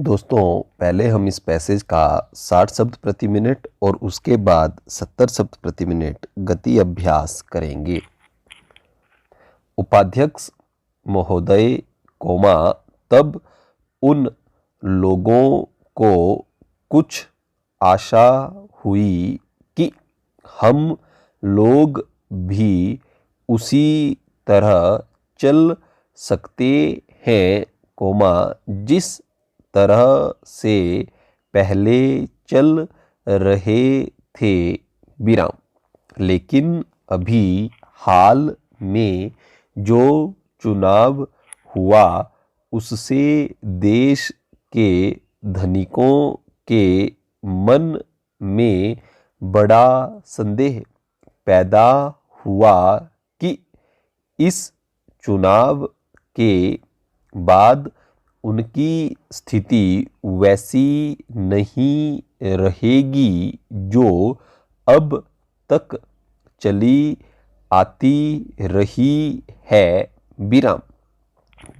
दोस्तों, पहले हम इस पैसेज का 60 शब्द प्रति मिनट और उसके बाद 70 शब्द प्रति मिनट गति अभ्यास करेंगे। उपाध्यक्ष महोदय, तब उन लोगों को कुछ आशा हुई कि हम लोग भी उसी तरह चल सकते हैं, जिस तरह से पहले चल रहे थे, लेकिन अभी हाल में जो चुनाव हुआ उससे देश के धनिकों के मन में बड़ा संदेह पैदा हुआ कि इस चुनाव के बाद उनकी स्थिति वैसी नहीं रहेगी जो अब तक चली आती रही है।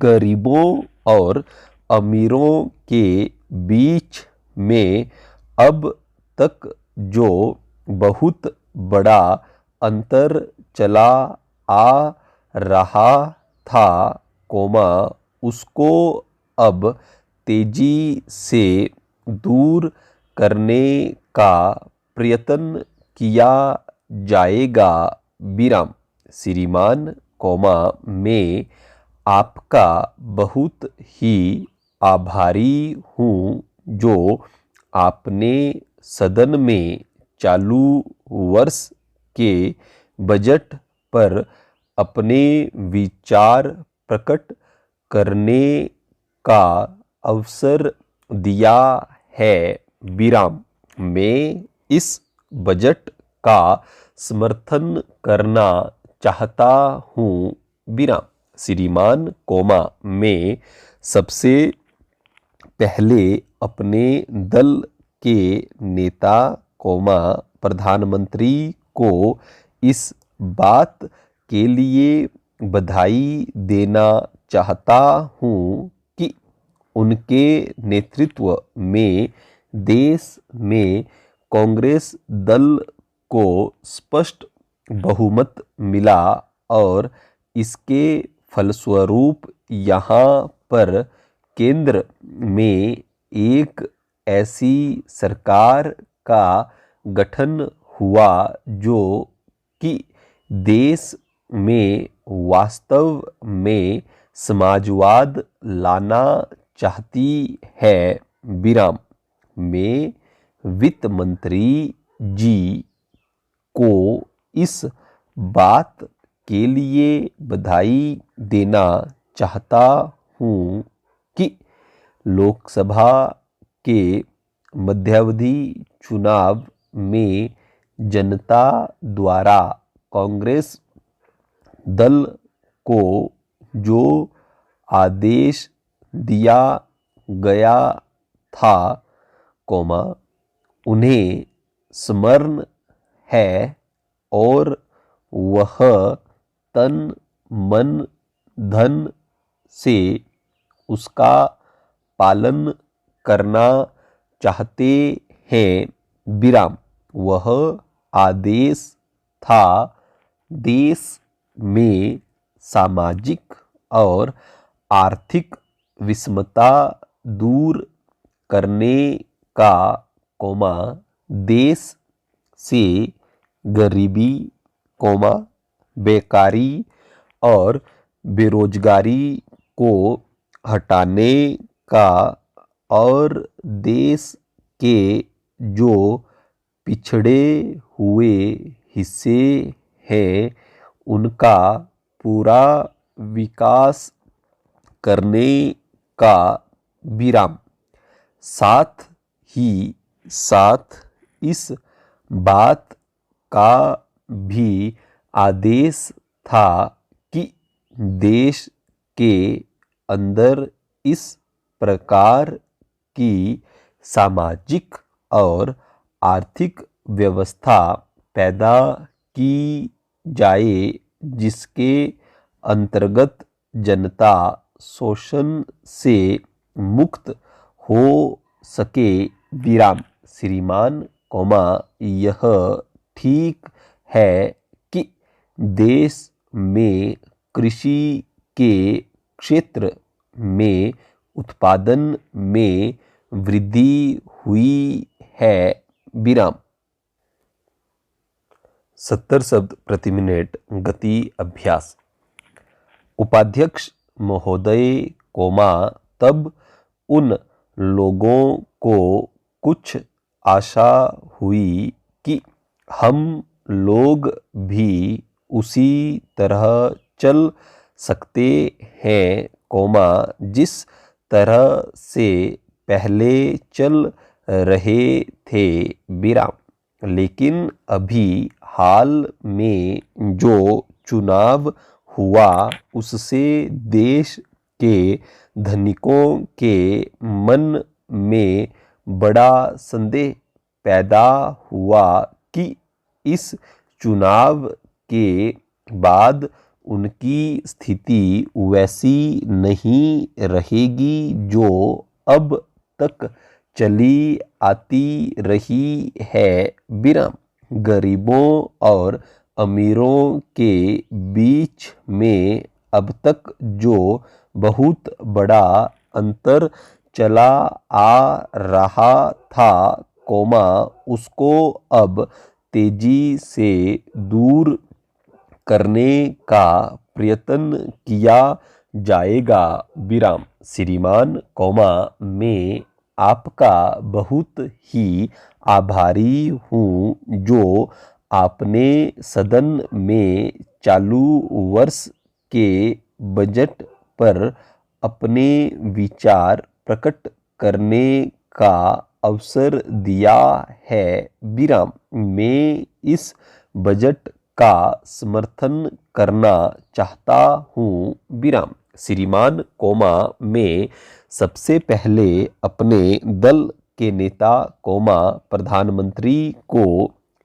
गरीबों और अमीरों के बीच में अब तक जो बहुत बड़ा अंतर चला आ रहा था, उसको अब तेजी से दूर करने का प्रयत्न किया जाएगा। श्रीमान, मैं आपका बहुत ही आभारी हूँ जो आपने सदन में चालू वर्ष के बजट पर अपने विचार प्रकट करने का अवसर दिया है। मैं इस बजट का समर्थन करना चाहता हूँ। श्रीमान, मैं सबसे पहले अपने दल के नेता, प्रधानमंत्री को इस बात के लिए बधाई देना चाहता हूँ कि उनके नेतृत्व में देश में कांग्रेस दल को स्पष्ट बहुमत मिला और इसके फलस्वरूप यहाँ पर केंद्र में एक ऐसी सरकार का गठन हुआ जो कि देश में वास्तव में समाजवाद लाना चाहती है। मैं वित्त मंत्री जी को इस बात के लिए बधाई देना चाहता हूँ कि लोकसभा के मध्यावधि चुनाव में जनता द्वारा कांग्रेस दल को जो आदेश दिया गया था, उन्हें स्मरण है और वह तन मन धन से उसका पालन करना चाहते हैं। वह आदेश था देश में सामाजिक और आर्थिक विषमता दूर करने का, देश से गरीबी, बेकारी और बेरोजगारी को हटाने का और देश के जो पिछड़े हुए हिस्से हैं उनका पूरा विकास करने का। साथ ही साथ इस बात का भी आदेश था कि देश के अंदर इस प्रकार की सामाजिक और आर्थिक व्यवस्था पैदा की जाए जिसके अंतर्गत जनता शोषण से मुक्त हो सके विराम श्रीमान कौमा यह ठीक है कि देश में कृषि के क्षेत्र में उत्पादन में वृद्धि हुई है विराम 70 शब्द प्रति मिनट गति अभ्यास। उपाध्यक्ष महोदय कोमा तब उन लोगों को कुछ आशा हुई कि हम लोग भी उसी तरह चल सकते हैं कोमा जिस तरह से पहले चल रहे थे विराम। लेकिन अभी हाल में जो चुनाव हुआ उससे देश के धनिकों के मन में बड़ा संदेह पैदा हुआ कि इस चुनाव के बाद उनकी स्थिति वैसी नहीं रहेगी जो अब तक चली आती रही है विराम। गरीबों और अमीरों के बीच में अब तक जो बहुत बड़ा अंतर चला आ रहा था कोमा उसको अब तेजी से दूर करने का प्रयत्न किया जाएगा विराम। श्रीमान कौमा मैं आपका बहुत ही आभारी हूँ जो आपने सदन में चालू वर्ष के बजट पर अपने विचार प्रकट करने का अवसर दिया है विराम। मैं इस बजट का समर्थन करना चाहता हूँ विराम। श्रीमान कोमा मैं सबसे पहले अपने दल के नेता कोमा प्रधानमंत्री को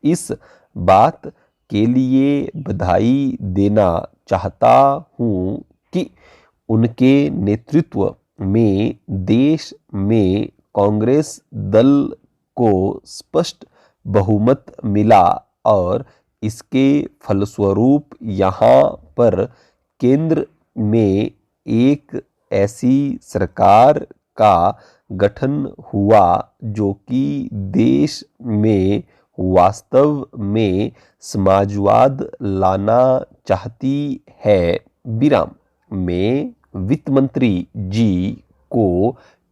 इस बात के लिए बधाई देना चाहता हूँ कि उनके नेतृत्व में देश में कांग्रेस दल को स्पष्ट बहुमत मिला और इसके फलस्वरूप यहाँ पर केंद्र में एक ऐसी सरकार का गठन हुआ जो कि देश में वास्तव में समाजवाद लाना चाहती है विराम। मैं वित्त मंत्री जी को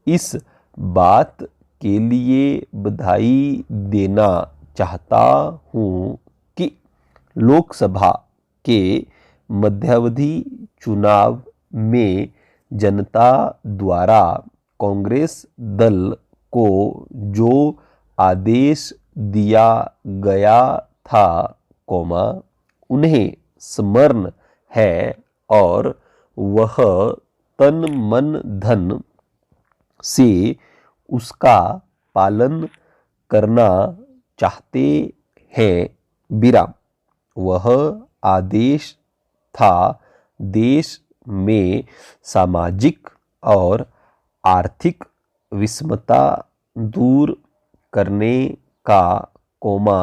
इस बात के लिए बधाई देना चाहता हूँ कि लोकसभा के मध्यावधि चुनाव में जनता द्वारा कांग्रेस दल को जो आदेश दिया गया था कोमा उन्हें स्मरण है और वह तन मन धन से उसका पालन करना चाहते हैं विराम। वह आदेश था देश में सामाजिक और आर्थिक विषमता दूर करने का कोमा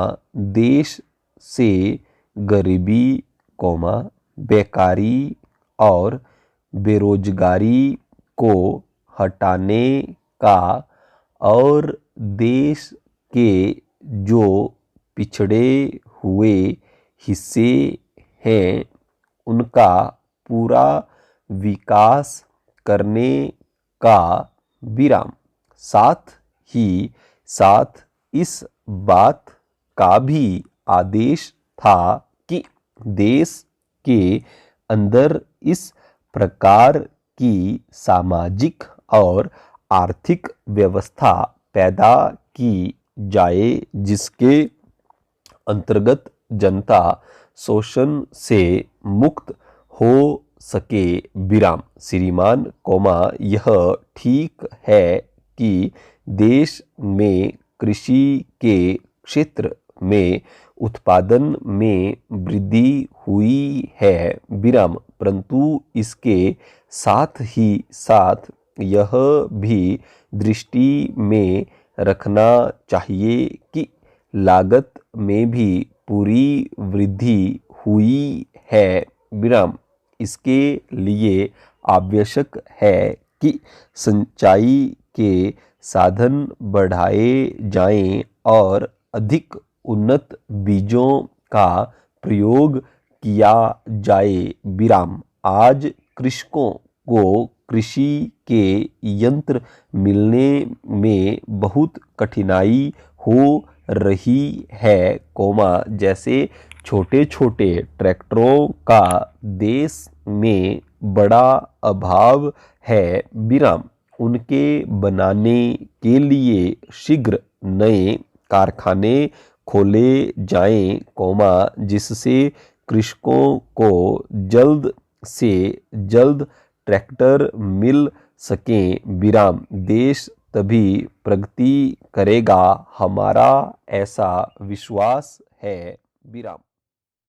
देश से गरीबी कोमा बेकारी और बेरोजगारी को हटाने का और देश के जो पिछड़े हुए हिस्से हैं उनका पूरा विकास करने का विराम। साथ ही साथ इस बात का भी आदेश था कि देश के अंदर इस प्रकार की सामाजिक और आर्थिक व्यवस्था पैदा की जाए जिसके अंतर्गत जनता शोषण से मुक्त हो सके विराम। श्रीमान कोमा यह ठीक है कि देश में कृषि के क्षेत्र में उत्पादन में वृद्धि हुई है विराम, परंतु इसके साथ ही साथ यह भी दृष्टि में रखना चाहिए कि लागत में भी पूरी वृद्धि हुई है विराम। इसके लिए आवश्यक है कि सिंचाई के साधन बढ़ाए जाएं और अधिक उन्नत बीजों का प्रयोग किया जाए विराम। आज कृषकों को कृषि के यंत्र मिलने में बहुत कठिनाई हो रही है जैसे छोटे छोटे ट्रैक्टरों का देश में बड़ा अभाव है विराम। उनके बनाने के लिए शीघ्र नए कारखाने खोले जाएं जिससे कृषकों को जल्द से जल्द ट्रैक्टर मिल सकें विराम। देश तभी प्रगति करेगा, हमारा ऐसा विश्वास है विराम।